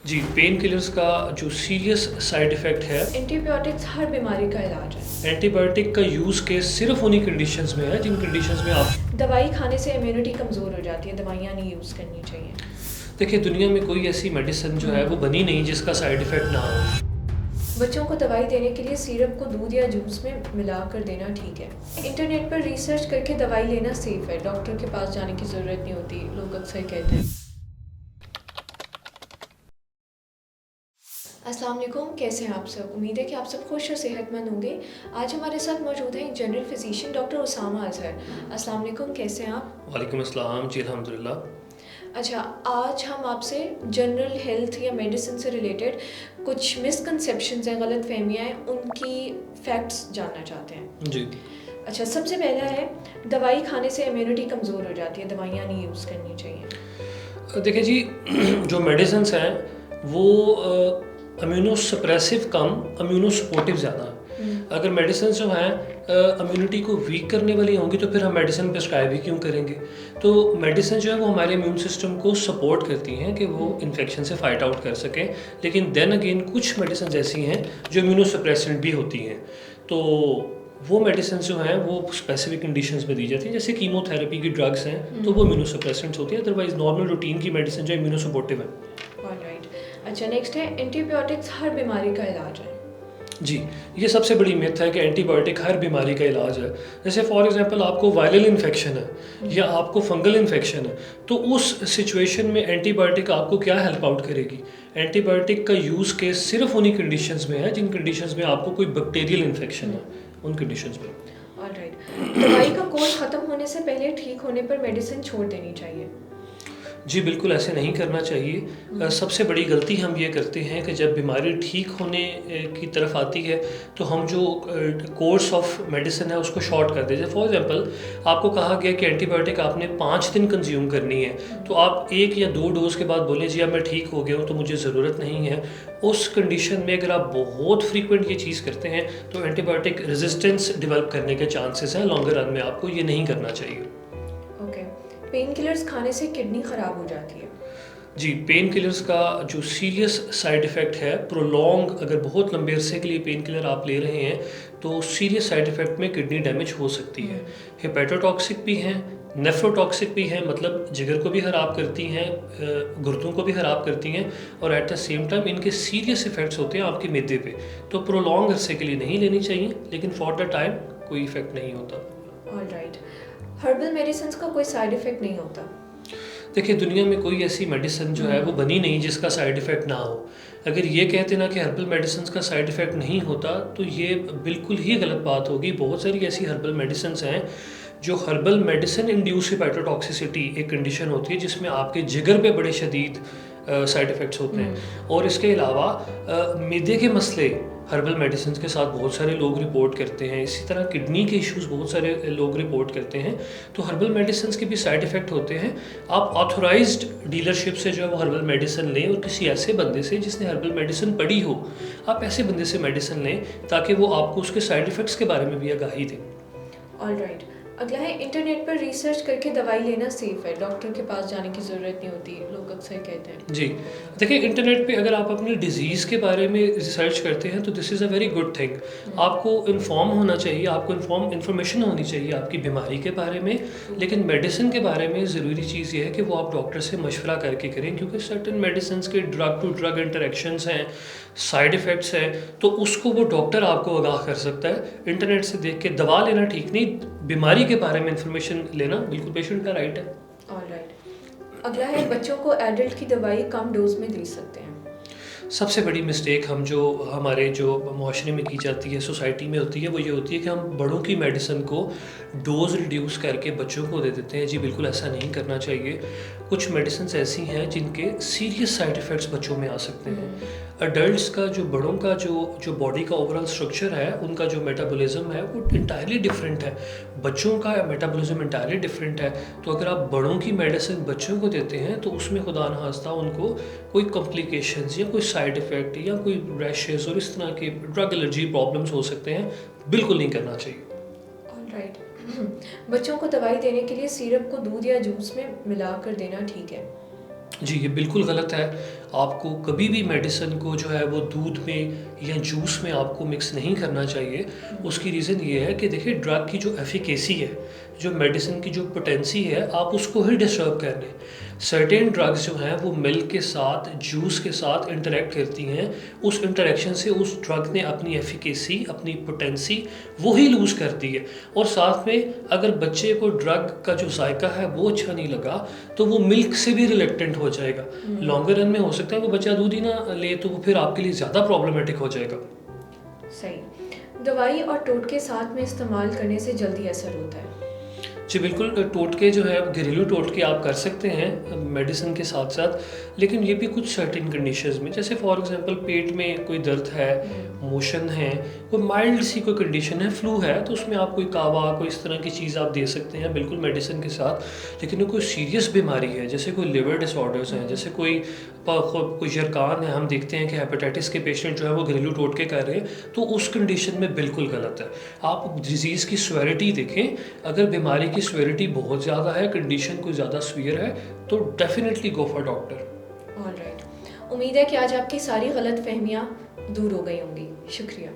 जी, pain killers का जो serious side effect है, एंटीबायोटिक्स हर बीमारी का इलाज है। एंटीबायोटिक का यूज़ केस सिर्फ़ उन्हीं कंडीशंस में है जिन कंडीशंस में आप दवाई खाने से इम्यूनिटी कमज़ोर हो जाती है, दवाइयाँ नहीं यूज़ करनी चाहिए। देखिए दुनिया में कोई ऐसी मेडिसिन जो है वो बनी नहीं जिसका साइड इफ़ेक्ट ना हो। बच्चों को दवाई देने के लिए सिरप को दूध या जूस में मिला कर देना ठीक है। इंटरनेट पर रिसर्च करके दवाई लेना सेफ है, डॉक्टर के पास जाने की ज़रूरत नहीं होती, लोग अक्सर कहते हैं। अस्सलाम वालेकुम, कैसे हैं आप सब? उम्मीद है कि आप सब खुश और सेहतमंद होंगे। आज हमारे साथ मौजूद हैं एक general physician doctor Usama Azhar. अस्सलाम वालेकुम, कैसे हैं आप? वालेकुम अस्सलाम जी, अल्हम्दुलिल्लाह। अच्छा, आज हम आपसे जनरल हेल्थ या मेडिसिन से रिलेटेड कुछ मिसकंसेप्शंस हैं, गलतफ़हमियाँ हैं, उनकी फैक्ट्स जानना चाहते हैं। जी। अच्छा, सबसे पहला है दवाई खाने से इम्यूनिटी कमज़ोर हो जाती है, दवाइयाँ नहीं यूज़ करनी चाहिए। देखिए जी जो मेडिसिन्स हैं वो इम्यूनो सप्रेसिव कम, इम्यूनो सपोर्टिव ज़्यादा हैं। अगर मेडिसिन जो हैं इम्यूनिटी को वीक करने वाली होंगी तो फिर हम मेडिसिन प्रिस्क्राइब ही क्यों करेंगे। तो मेडिसिन जो है वो हमारे इम्यून सिस्टम को सपोर्ट करती हैं कि वो इन्फेक्शन से फाइट आउट कर सकें। लेकिन देन अगेन कुछ मेडिसिन ऐसी हैं जो इम्यूनो सप्रेसेंट भी होती हैं। तो वो मेडिसिन जो हैं वो स्पेसिफिक कंडीशंस में दी जाती हैं, जैसे कीमोथेरेपी की ड्रग्स हैं तो वो इम्यूनो सप्रेसेंट्स होती है। अदरवाइज नॉर्मल रूटीन की मेडिसिन जो इम्यूनो सपोर्टिव है। ऑलराइट। अच्छा, नेक्स्ट है एंटीबायोटिक्स हर बीमारी का इलाज है। जी, ये सबसे बड़ी मिथ है कि एंटीबायोटिक हर बीमारी का इलाज है। जैसे फॉर एग्जांपल आपको वायरल इन्फेक्शन है या आपको फंगल इन्फेक्शन है, तो उस सिचुएशन में एंटीबायोटिक आपको क्या हेल्प आउट करेगी? एंटीबायोटिक का यूज़ केस सिर्फ़ उन्हीं कंडीशंस में है जिन कंडीशंस में आपको कोई बैक्टीरियल इन्फेक्शन है, उन कंडीशंस में। ऑलराइट। दवाई का कोर्स ख़त्म होने से पहले ठीक होने पर मेडिसिन छोड़ देनी चाहिए। जी, बिल्कुल ऐसे नहीं करना चाहिए। सबसे बड़ी गलती हम ये करते हैं कि जब बीमारी ठीक होने की तरफ आती है तो हम जो कोर्स ऑफ मेडिसिन है उसको शॉर्ट कर दें। जैसे फॉर एग्ज़ाम्पल आपको कहा गया कि एंटीबायोटिक आपने 5 दिन कंज़्यूम करनी है, तो आप 1 या 2 डोज़ के बाद बोलें जी अब मैं ठीक हो गया हूँ तो मुझे ज़रूरत नहीं है। उस कंडीशन में अगर आप बहुत फ्रीक्वेंट ये चीज़ करते हैं तो एंटीबायोटिक रेजिस्टेंस डेवलप करने के चांसेस हैं लॉन्गर रन में, आपको ये नहीं करना चाहिए। ओके। पेन किलर्स खाने से किडनी ख़राब हो जाती है। जी, पेन किलर्स का जो सीरियस साइड इफ़ेक्ट है, प्रोलॉन्ग अगर बहुत लंबे अरसे के लिए पेन किलर आप ले रहे हैं, तो सीरियस साइड इफ़ेक्ट में किडनी डैमेज हो सकती है। हेपेटोटॉक्सिक भी हैं, नेफ्रोटॉक्सिक भी हैं, मतलब जिगर को भी ख़राब करती हैं, गुर्दों को भी ख़राब करती हैं और एट द सेम टाइम इनके सीरियस इफ़ेक्ट्स होते हैं आपके मैदे पे। तो प्रोलॉन्ग अरसे के लिए नहीं लेनी चाहिए, लेकिन फॉर द टाइम कोई इफ़ेक्ट नहीं होता। ऑलराइट। हर्बल मेडिसिन का कोई साइड इफ़ेक्ट नहीं होता। देखिए दुनिया में कोई ऐसी मेडिसिन जो है वो बनी नहीं जिसका साइड इफ़ेक्ट ना हो। अगर ये कहते ना कि हर्बल मेडिसिन का साइड इफ़ेक्ट नहीं होता तो ये बिल्कुल ही गलत बात होगी। बहुत सारी ऐसी हर्बल मेडिसिन हैं जो हर्बल मेडिसिन इंड्यूस हेपेटोटॉक्सिसिटी एक कंडीशन होती है जिसमें आपके जिगर पे बड़े शदीद साइड इफ़ेक्ट्स होते हैं। और इसके अलावा मैदे के मसले हर्बल मेडिसिन के साथ बहुत सारे लोग रिपोर्ट करते हैं। इसी तरह किडनी के इश्यूज़ बहुत सारे लोग रिपोर्ट करते हैं। तो हर्बल मेडिसिन के भी साइड इफ़ेक्ट होते हैं। आप ऑथोराइज्ड डीलरशिप से जो है वो हर्बल मेडिसिन लें और किसी ऐसे बंदे से जिसने हर्बल मेडिसिन पढ़ी हो, आप ऐसे बंदे से मेडिसिन लें ताकि वो आपको उसके साइड इफ़ेक्ट्स के बारे में भी आगाही दें। ऑलराइट। अगला है इंटरनेट पर रिसर्च करके दवाई लेना सेफ है, डॉक्टर के पास जाने की ज़रूरत नहीं होती, लोग अक्सर कहते हैं। जी, देखिए इंटरनेट पे अगर आप अपनी डिज़ीज़ के बारे में रिसर्च करते हैं तो this is a very good thing. आपको इन्फॉर्म होना चाहिए, आपको इन्फॉर्मेशन होनी चाहिए आपकी बीमारी के बारे में। लेकिन मेडिसिन के बारे में ज़रूरी चीज़ ये है कि वो आप डॉक्टर से मशवरा करके करें, क्योंकि सर्टेन मेडिसिन के ड्रग टू ड्रग इंटरेक्शंस हैं, साइड इफ़ेक्ट्स हैं, तो उसको वो डॉक्टर आपको आगाह कर सकता है। इंटरनेट से देख के दवा लेना ठीक नहीं, बीमारी के बारे में इन्फॉर्मेशन लेना बिल्कुल पेशेंट का राइट है। ऑलराइट। अगला है बच्चों को एडल्ट की दवाई कम डोज में दे सकते हैं। सबसे बड़ी मिस्टेक हम जो हमारे जो माशरे में की जाती है, सोसाइटी में होती है, वो ये होती है कि हम बड़ों की मेडिसिन को डोज़ रिड्यूस करके बच्चों को दे देते हैं। जी बिल्कुल ऐसा नहीं करना चाहिए। कुछ मेडिसिन ऐसी हैं जिनके सीरियस साइड इफ़ेक्ट्स बच्चों में आ सकते हैं। अडल्ट्स का जो बड़ों का जो बॉडी का ओवरऑल स्ट्रक्चर है, उनका जो मेटाबॉलिज्म है वो इंटायरली डिफरेंट है। बच्चों का मेटाबॉलिज्म इंटायरली डिफरेंट है। तो अगर आप बड़ों की मेडिसिन बच्चों को देते हैं तो उसमें खुदा न खास्ता उनको कोई कॉम्प्लिकेशंस या कोई साइड इफ़ेक्ट या कोई रैशेस और इस तरह के ड्रग एलर्जी प्रॉब्लम्स हो सकते हैं। बिल्कुल नहीं करना चाहिए। ऑलराइट। बच्चों को दवाई देने के लिए सिरप को दूध या जूस में मिला कर देना ठीक है। जी, ये बिल्कुल गलत है। आपको कभी भी मेडिसिन को जो है वो दूध में या जूस में आपको मिक्स नहीं करना चाहिए। उसकी रीज़न ये है कि देखिए ड्रग की जो एफ़िकेसी है, जो मेडिसिन की जो पोटेंसी है, आप उसको ही डिस्टर्ब कर रहे हैं। सर्टेन ड्रग्स जो हैं वो मिल्क के साथ, जूस के साथ इंटरैक्ट करती हैं। उस इंटरैक्शन से उस ड्रग ने अपनी एफ़िकेसी, अपनी पोटेंसी वो ही लूज़ कर दी है। और साथ में अगर बच्चे को ड्रग का जो जायका है वो अच्छा नहीं लगा, तो वो मिल्क से भी रिलेक्टेंट हो जाएगा। लॉन्गर रन में हो सकता है वो बच्चा दूध ही ना ले, तो वो फिर आपके लिए ज़्यादा प्रॉब्लमेटिक हो जाएगा। सही। दवाई और टोटके साथ में इस्तेमाल करने से जल्दी असर होता है। जी बिल्कुल, टोटके जो है घरेलू टोटके आप कर सकते हैं मेडिसिन के साथ साथ, लेकिन ये भी कुछ सर्टेन कंडीशंस में, जैसे फॉर एग्जांपल पेट में कोई दर्द है, मोशन है, कोई माइल्ड सी कोई कंडीशन है, फ्लू है, तो उसमें आप कोई कावा, कोई इस तरह की चीज़ आप दे सकते हैं बिल्कुल मेडिसिन के साथ। लेकिन कोई सीरियस बीमारी है, जैसे कोई लिवर डिसऑर्डर्स हैं, जैसे कोई जरकान है, हम देखते हैं कि हेपेटाइटिस के पेशेंट जो है वो घरेलू टोटके कर रहे हैं, तो उस कंडीशन में बिल्कुल गलत है। आप डिज़ीज़ की स्वेरिटी देखें, अगर बीमारी की स्वेरिटी बहुत ज़्यादा है, कंडीशन कोई ज़्यादा सीवियर है, तो definitely go for doctor. Alright. उम्मीद है कि आज आपकी सारी गलत फहमियाँ दूर हो गई होंगी। शुक्रिया।